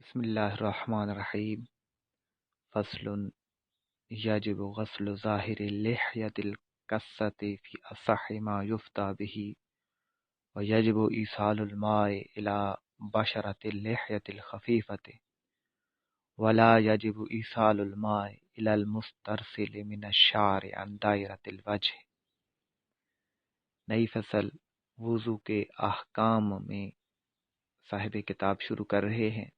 بسم اللہ الرحمن الرحیم فصل یجب غسل ظاہر لحیۃ القصۃ فی اصح ما یفتى به ویجب ایصال الماء الى بشرة اللحیۃ الخفیفۃ ولا یجب ایصال الماء الى المسترسل من الشعر عن دائرۃ الوجہ۔ نئی فصل وضو کے احکام میں صاحب کتاب شروع کر رہے ہیں۔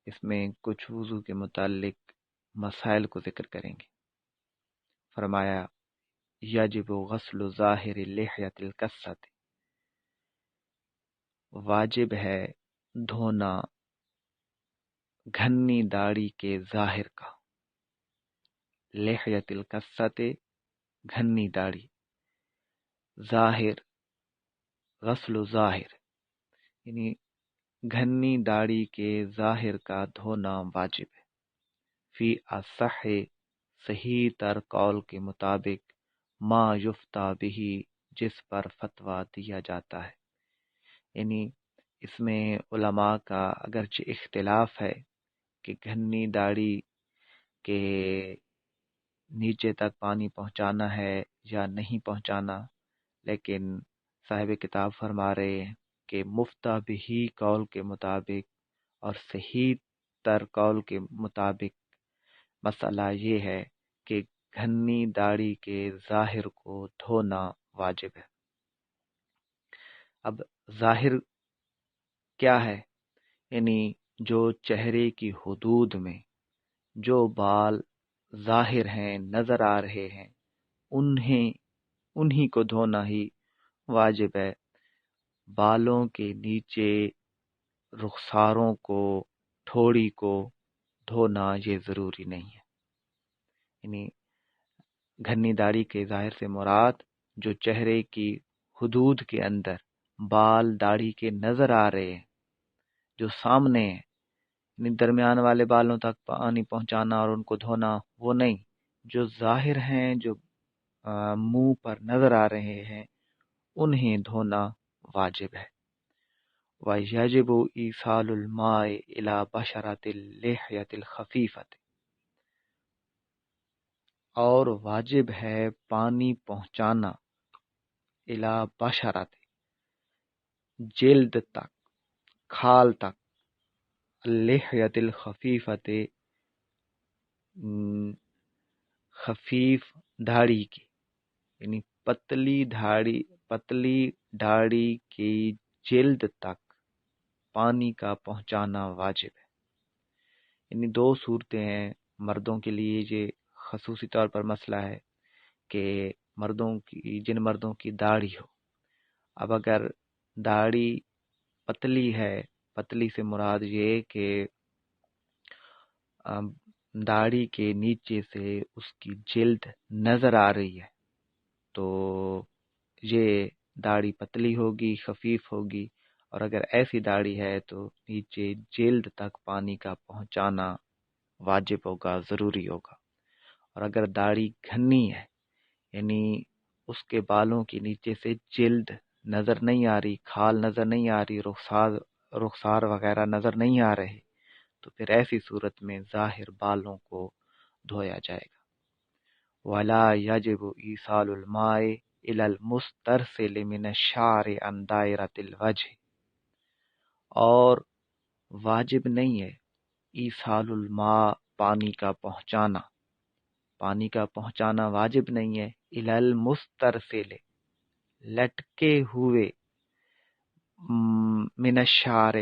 اس میں کچھ وضو کے متعلق مسائل کو ذکر کریں گے۔ فرمایا یجب غسل ظاہر لحیۃ القصۃ، واجب ہے دھونا گھنی داڑھی کے ظاہر کا۔ لحیۃ القصۃ گھنی داڑھی، ظاہر غسل ظاہر یعنی گھنی داڑھی کے ظاہر کا دھونا واجب ہے۔ فی اصح صحیح تر قول کے مطابق ما یفتیٰ بہ جس پر فتویٰ دیا جاتا ہے، یعنی اس میں علماء کا اگرچہ اختلاف ہے کہ گھنی داڑھی کے نیچے تک پانی پہنچانا ہے یا نہیں پہنچانا، لیکن صاحب کتاب فرما رہے ہیں کہ مفتیٰ بہ قول کے مطابق اور صحیح تر قول کے مطابق مسئلہ یہ ہے کہ گھنی داڑھی کے ظاہر کو دھونا واجب ہے۔ اب ظاہر کیا ہے؟ یعنی جو چہرے کی حدود میں جو بال ظاہر ہیں، نظر آ رہے ہیں، انہی کو دھونا ہی واجب ہے۔ بالوں کے نیچے رخساروں کو، ٹھوڑی کو دھونا یہ ضروری نہیں ہے۔ یعنی گھنی داڑھی کے ظاہر سے مراد جو چہرے کی حدود کے اندر بال داڑھی کے نظر آ رہے ہیں، جو سامنے ہیں، یعنی درمیان والے بالوں تک پانی پہنچانا اور ان کو دھونا وہ نہیں، جو ظاہر ہیں، جو منہ پر نظر آ رہے ہیں، انہیں دھونا واجب ہے۔ وَيَجِبُ إِيصَالُ الْمَاءِ إِلَى بَشَرَةِ اللِّحْيَةِ الْخَفِيفَةِ، اور واجب ہے پانی پہنچانا إِلَى بَشَرَةِ جلد تک، کھال تک، اللِّحْيَةِ الْخَفِيفَةِ خفیف داڑھی کی، یعنی پتلی داڑھی کی جلد تک پانی کا پہنچانا واجب ہے۔ یعنی دو صورتیں ہیں مردوں کے لیے، یہ خصوصی طور پر مسئلہ ہے کہ جن مردوں کی داڑھی ہو، اب اگر داڑھی پتلی ہے، پتلی سے مراد یہ کہ داڑھی کے نیچے سے اس کی جلد نظر آ رہی ہے، تو یہ داڑھی پتلی ہوگی، خفیف ہوگی، اور اگر ایسی داڑھی ہے تو نیچے جلد تک پانی کا پہنچانا واجب ہوگا، ضروری ہوگا۔ اور اگر داڑھی گھنی ہے، یعنی اس کے بالوں کے نیچے سے جلد نظر نہیں آ رہی، کھال نظر نہیں آ رہی، رخسار وغیرہ نظر نہیں آ رہے، تو پھر ایسی صورت میں ظاہر بالوں کو دھویا جائے گا۔ وَلَا يَجِبُ إِيصَالُ الْمَاءِ إِلَى الْمُسْتَرْسِلِ مِنَ الشَّعْرِ عَنْ دَائِرَةِ الْوَجْهِ، اور واجب نہیں ہے ایصال الماء پانی کا پہنچانا واجب نہیں ہے، إِلَى الْمُسْتَرْسِلِ لٹکے ہوئے، من الشعر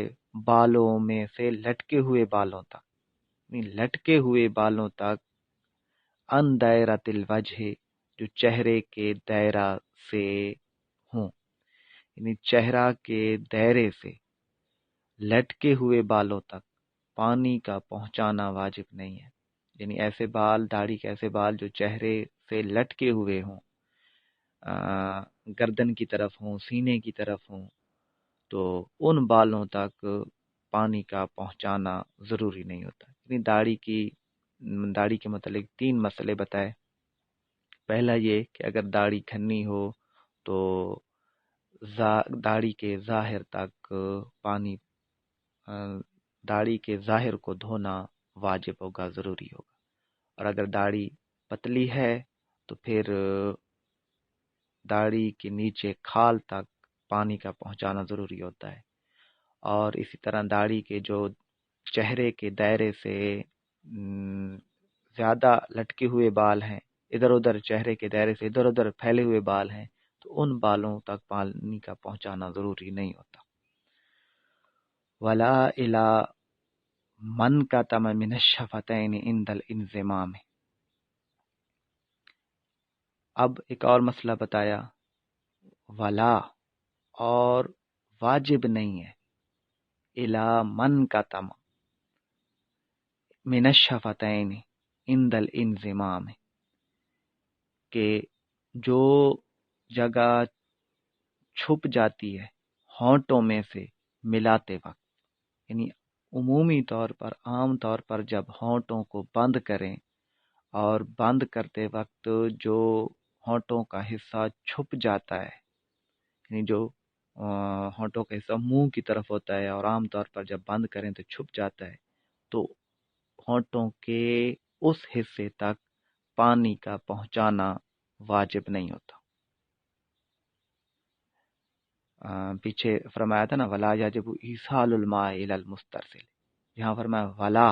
بالوں میں سے لٹکے ہوئے بالوں تک، لٹکے ہوئے بالوں تک، ان دائرۃ الوجہ جو چہرے کے دائرہ سے ہوں، یعنی چہرہ کے دائرے سے لٹکے ہوئے بالوں تک پانی کا پہنچانا واجب نہیں ہے۔ یعنی ایسے بال، داڑھی کے ایسے بال جو چہرے سے لٹکے ہوئے ہوں، گردن کی طرف ہوں، سینے کی طرف ہوں، تو ان بالوں تک پانی کا پہنچانا ضروری نہیں ہوتا۔ یعنی داڑھی کے متعلق 3 مسئلے بتائے۔ پہلا یہ کہ اگر داڑھی گھنی ہو تو داڑھی کے ظاہر تک پانی داڑھی کے ظاہر کو دھونا واجب ہوگا، ضروری ہوگا۔ اور اگر داڑھی پتلی ہے تو پھر داڑھی کے نیچے کھال تک پانی کا پہنچانا ضروری ہوتا ہے۔ اور اسی طرح داڑھی کے جو چہرے کے دائرے سے زیادہ لٹکے ہوئے بال ہیں، ادھر ادھر چہرے کے دائرے سے ادھر ادھر پھیلے ہوئے بال ہیں، تو ان بالوں تک پانی کا پہنچانا ضروری نہیں ہوتا۔ ولا الا من کتم من الشفتین عند الانضمام۔ اب ایک اور مسئلہ بتایا، ولا اور واجب نہیں ہے، الا من کتم من الشفتین عند الانضمام، کہ جو جگہ چھپ جاتی ہے ہونٹوں میں سے ملاتے وقت، یعنی عمومی طور پر عام طور پر جب ہونٹوں کو بند کریں اور بند کرتے وقت جو ہونٹوں کا حصہ چھپ جاتا ہے، یعنی جو ہونٹوں کا حصہ منہ کی طرف ہوتا ہے اور عام طور پر جب بند کریں تو چھپ جاتا ہے، تو ہونٹوں کے اس حصے تک پانی کا پہنچانا واجب نہیں ہوتا۔ پیچھے فرمایا تھا نا ولا یجب ایصال الماء الی المسترسل، یہاں فرمایا ولا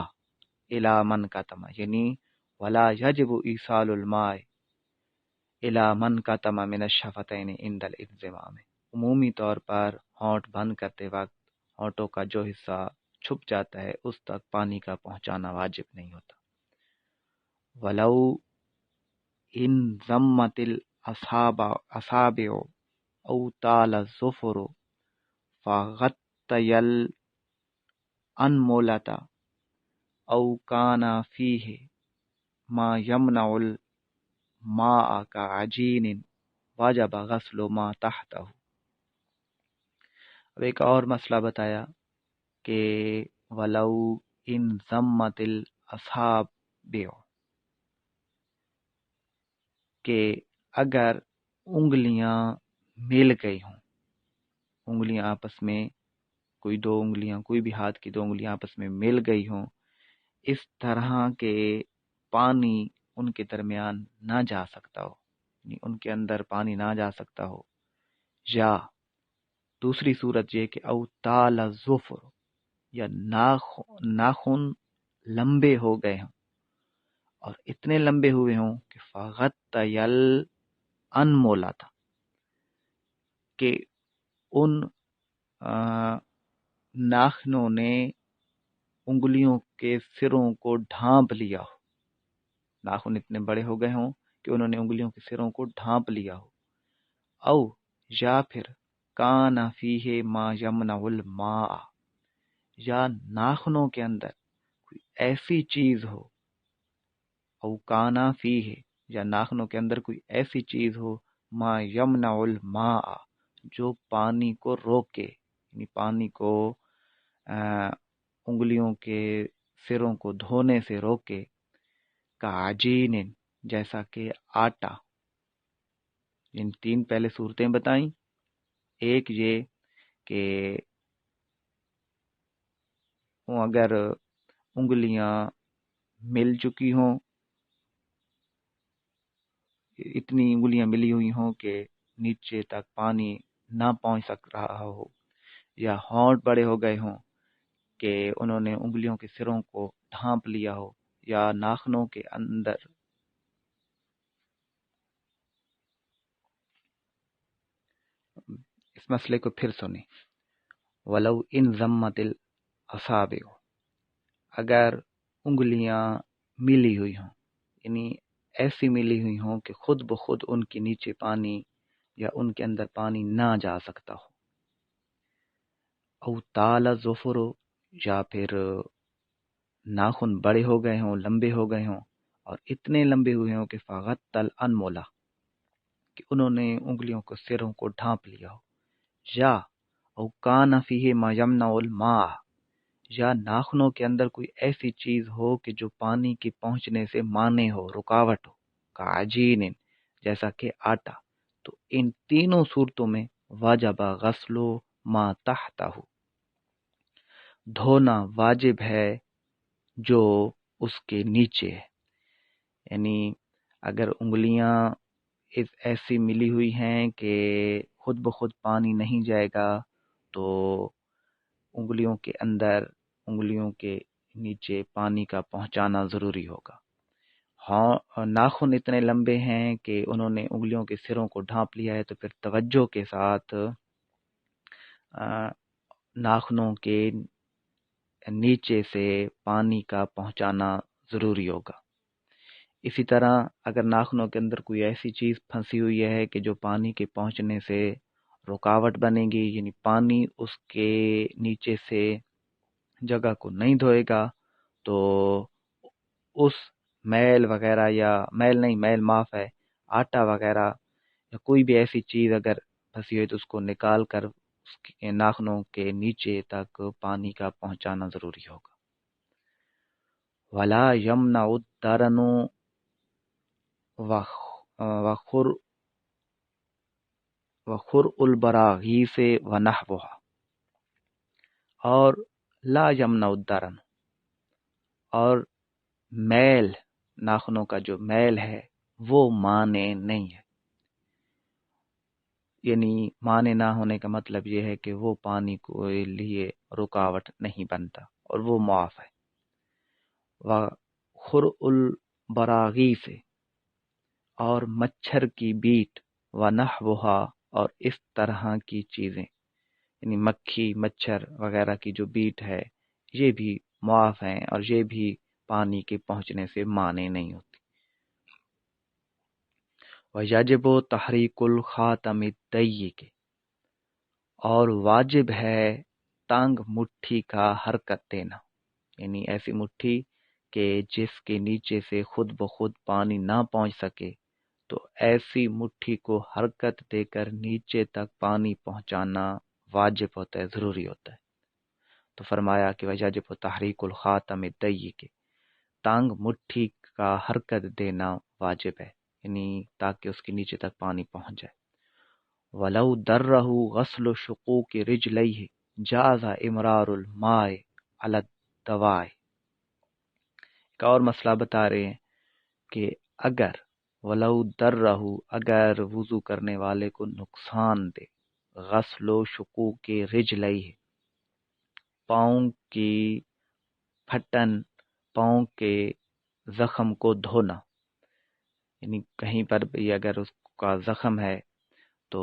الی من کتم، یعنی ولا یجب ایصال الماء الی من کتم من الشفتین عند الانضمام، عمومی طور پر ہونٹ بند کرتے وقت ہونٹوں کا جو حصہ چھپ جاتا ہے اس تک پانی کا پہنچانا واجب نہیں ہوتا۔ ولو ان ضمت الاصابع او طال الظفر فغطی الانملۃ او کان فیہ ما یمنع الماء کعجین وجب غسل ما تحتہ۔ اب ایک اور مسئلہ بتایا کہ ولو ان ضمت الاصابع، کہ اگر انگلیاں مل گئی ہوں، انگلیاں آپس میں کوئی دو انگلیاں، کوئی بھی ہاتھ کی دو انگلیاں آپس میں مل گئی ہوں، اس طرح کے پانی ان کے درمیان نہ جا سکتا ہو، یعنی ان کے اندر پانی نہ جا سکتا ہو، یا دوسری صورت یہ کہ او طال الظفر، یا ناخن لمبے ہو گئے ہوں اور اتنے لمبے ہوئے ہوں کہ فغطی الانملۃ، کہ ان ناخنوں نے انگلیوں کے سروں کو ڈھانپ لیا ہو، ناخن اتنے بڑے ہو گئے ہوں کہ انہوں نے انگلیوں کے سروں کو ڈھانپ لیا ہو، او یا پھر کان فیہ ما یمنع الماء، یا ناخنوں کے اندر کوئی ایسی چیز ہو، او کانا فیہ، یا ناخنوں کے اندر کوئی ایسی چیز ہو، ما یمنع الماء، جو پانی کو روکے، یعنی پانی کو انگلیوں کے سروں کو دھونے سے روکے، کعجین، جیسا کہ آٹا۔ ان تین پہلے صورتیں بتائیں، ایک یہ کہ اگر انگلیاں مل چکی ہوں، اتنی انگلیاں ملی ہوئی ہوں کہ نیچے تک پانی نہ پہنچ سک رہا ہو، یا ہونٹ بڑے ہو گئے ہوں کہ انہوں نے انگلیوں کے سروں کو ڈھانپ لیا ہو، یا ناخنوں کے اندر اس مسئلے کو پھر سنیں، ولو ان ضمت الاصابع، اگر انگلیاں ملی ہوئی ہوں، یعنی ایسی ملی ہوئی ہوں کہ خود بخود ان کے نیچے پانی یا ان کے اندر پانی نہ جا سکتا ہو، او طال الظفر، یا پھر ناخن بڑے ہو گئے ہوں، لمبے ہو گئے ہوں، اور اتنے لمبے ہوئے ہوں کہ فغط الانملہ، کہ انہوں نے انگلیوں کو سروں کو ڈھانپ لیا ہو، یا او کان فیہ ما یمنع الماء، یا ناخنوں کے اندر کوئی ایسی چیز ہو کہ جو پانی کے پہنچنے سے مانع ہو، رکاوٹ ہو، کعجین، جیسا کہ آٹا، تو ان تینوں صورتوں میں واجب غسل ما تحتہ، دھونا واجب ہے جو اس کے نیچے ہے، یعنی اگر انگلیاں ایسی ملی ہوئی ہیں کہ خود بخود پانی نہیں جائے گا تو انگلیوں کے اندر، انگلیوں کے نیچے پانی کا پہنچانا ضروری ہوگا۔ ہاں، ناخن اتنے لمبے ہیں کہ انہوں نے انگلیوں کے سروں کو ڈھانپ لیا ہے تو پھر توجہ کے ساتھ ناخنوں کے نیچے سے پانی کا پہنچانا ضروری ہوگا۔ اسی طرح اگر ناخنوں کے اندر کوئی ایسی چیز پھنسی ہوئی ہے کہ جو پانی کے پہنچنے سے رکاوٹ بنے گی، یعنی پانی اس کے نیچے سے جگہ کو نہیں دھوئے گا، تو اس میل وغیرہ، یا میل معاف ہے، آٹا وغیرہ یا کوئی بھی ایسی چیز اگر پھنسی ہوئی تو اس کو نکال کر اس کے ناخنوں کے نیچے تک پانی کا پہنچانا ضروری ہوگا۔ ولا یمنع الدرن وخر البراغیث ونحوها، اور لا یمنع الدرن، اور میل، ناخنوں کا جو میل ہے وہ مانے نہیں ہے، یعنی مانے نہ ہونے کا مطلب یہ ہے کہ وہ پانی کے لیے رکاوٹ نہیں بنتا اور وہ معاف ہے۔ وخر البراغیث، اور مچھر کی بیٹ، ونحوها، اور اس طرح کی چیزیں، یعنی مکھی، مچھر وغیرہ کی جو بیٹ ہے یہ بھی معاف ہیں اور یہ بھی پانی کے پہنچنے سے مانے نہیں ہوتی۔ وَيَجِبُ تَحْرِيكُ الْخَاتَمِ الضَّيِّقِ، اور واجب ہے تنگ مٹھی کا حرکت دینا، یعنی ایسی مٹھی کہ جس کے نیچے سے خود بخود پانی نہ پہنچ سکے، تو ایسی مٹھی کو حرکت دے کر نیچے تک پانی پہنچانا واجب ہوتا ہے، ضروری ہوتا ہے۔ تو فرمایا کہ وَيَجِبُ تَحْرِيكُ الْخَاتَمِ الضَّيِّقِ، تنگ مٹھی کا حرکت دینا واجب ہے، یعنی تاکہ اس کے نیچے تک پانی پہنچ جائے۔ وَلَوْ دَرَّهُ غَسْلُ شُقُوقِ رِجْلَيْهِ جَازَ إِمْرَارُ الْمَاءِ عَلَى الدَّوَاءِ۔ ایک اور مسئلہ بتا رہے ہیں کہ اگر وَلَوْ دَرَّهُ، اگر وضو کرنے والے کو نقصان دے، غسل شقوق رجلَيْهِ، پاؤں کی پھٹن، پاؤں کے زخم کو دھونا، یعنی کہیں پر بھی اگر اس کا زخم ہے تو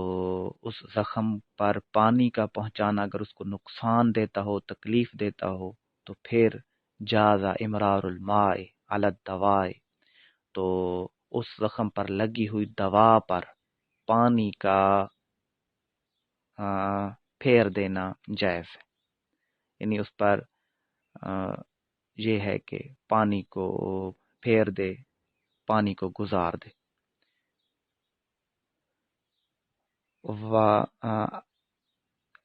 اس زخم پر پانی کا پہنچانا اگر اس کو نقصان دیتا ہو، تکلیف دیتا ہو، تو پھر جاز امرار الماء علی الدواء، تو اس زخم پر لگی ہوئی دوا پر پانی کا پھیر دینا جائز ہے، یعنی اس پر یہ ہے کہ پانی کو پھیر دے، پانی کو گزار دے۔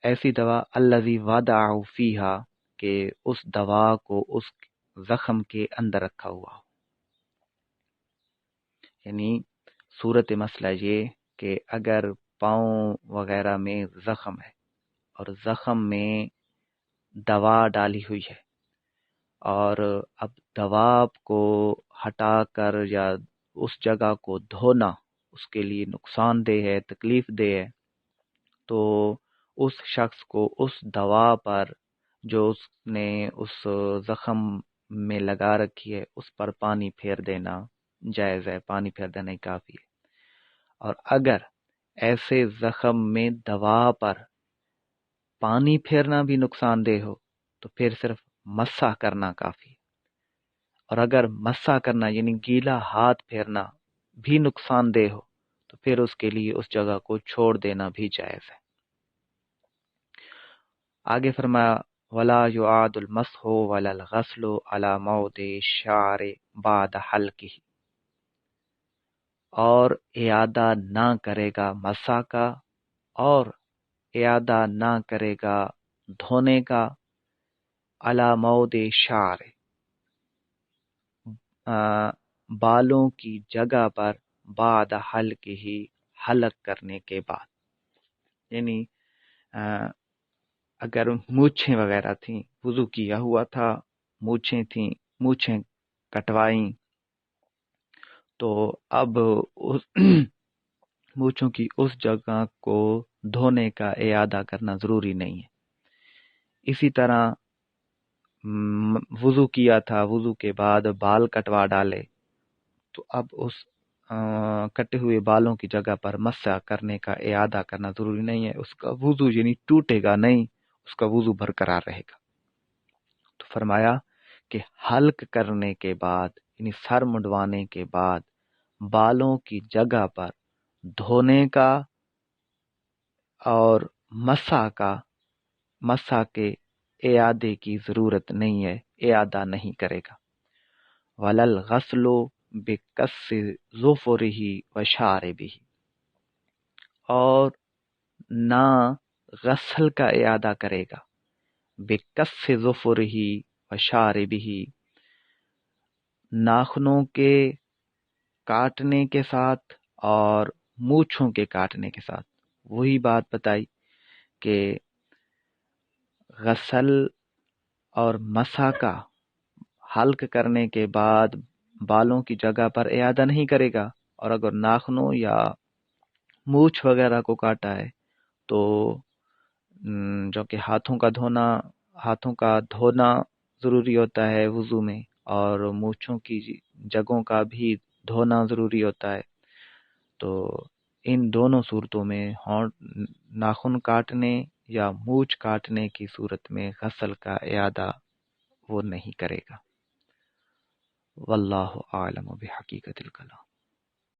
ایسی دوا الذی وضعہ فیہا، کہ اس دوا کو اس زخم کے اندر رکھا ہوا ہو، یعنی صورت مسئلہ یہ کہ اگر پاؤں وغیرہ میں زخم ہے اور زخم میں دوا ڈالی ہوئی ہے، اور اب دوا کو ہٹا کر یا اس جگہ کو دھونا اس کے لیے نقصان دہ ہے، تکلیف دہ ہے، تو اس شخص کو اس دوا پر جو اس نے اس زخم میں لگا رکھی ہے اس پر پانی پھیر دینا جائز ہے، پانی پھیر دینا ہی کافی ہے۔ اور اگر ایسے زخم میں دوا پر پانی پھیرنا بھی نقصان دہ ہو تو پھر صرف مسح کرنا کافی ہے، اور اگر مسح کرنا یعنی گیلا ہاتھ پھیرنا بھی نقصان دہ ہو تو پھر اس کے لیے اس جگہ کو چھوڑ دینا بھی جائز ہے۔ آگے فرمایا وَلَا يُعَادُ الْمَسْحُ وَلَا الْغَسْلُ عَلَى مَوْضِعِ الشَّعْرِ بَعْدَ حَلْقِهِ، اور اعادہ نہ کرے گا مسح کا، اور اعادہ نہ کرے گا دھونے کا، عَلَى مَوْضِعِ الشَّعْرِ، بالوں کی جگہ پر، بعد حلقہ، حلق کرنے کے بعد، یعنی اگر مونچھیں وغیرہ تھیں، وضو کیا ہوا تھا، مونچھیں تھیں، مونچھیں کٹوائیں، تو اب اس مونچھوں کی اس جگہ کو دھونے کا اعادہ کرنا ضروری نہیں ہے۔ اسی طرح وضو کیا تھا، وضو کے بعد بال کٹوا ڈالے، تو اب اس کٹے ہوئے بالوں کی جگہ پر مسح کرنے کا اعادہ کرنا ضروری نہیں ہے، اس کا وضو یعنی ٹوٹے گا نہیں، اس کا وضو برقرار رہے گا۔ تو فرمایا کہ حلق کرنے کے بعد یعنی سر منڈوانے کے بعد بالوں کی جگہ پر دھونے کا اور مسح کے اعادے کی ضرورت نہیں ہے، اعادہ نہیں کرے گا۔ وَلَلْ غَسْلُ بِقَصِّ ظُفُرِهِ وَشَارِبِهِ، اور نہ غسل کا اعادہ کرے گا بِقَصِّ ظُفُرِهِ وَشَارِبِهِ، ناخنوں کے کاٹنے کے ساتھ اور مونچھوں کے کاٹنے کے ساتھ۔ وہی بات بتائی کہ غسل اور مسح کا حلق کرنے کے بعد بالوں کی جگہ پر اعادہ نہیں کرے گا، اور اگر ناخنوں یا مونچھ وغیرہ کو کاٹا ہے تو جو کہ ہاتھوں کا دھونا ضروری ہوتا ہے وضو میں، اور مونچھوں کی جگہوں کا بھی دھونا ضروری ہوتا ہے، تو ان دونوں صورتوں میں ناخن کاٹنے یا مونچھ کاٹنے کی صورت میں غسل کا اعادہ وہ نہیں کرے گا۔ واللہ اعلم بحقیقت الکلام۔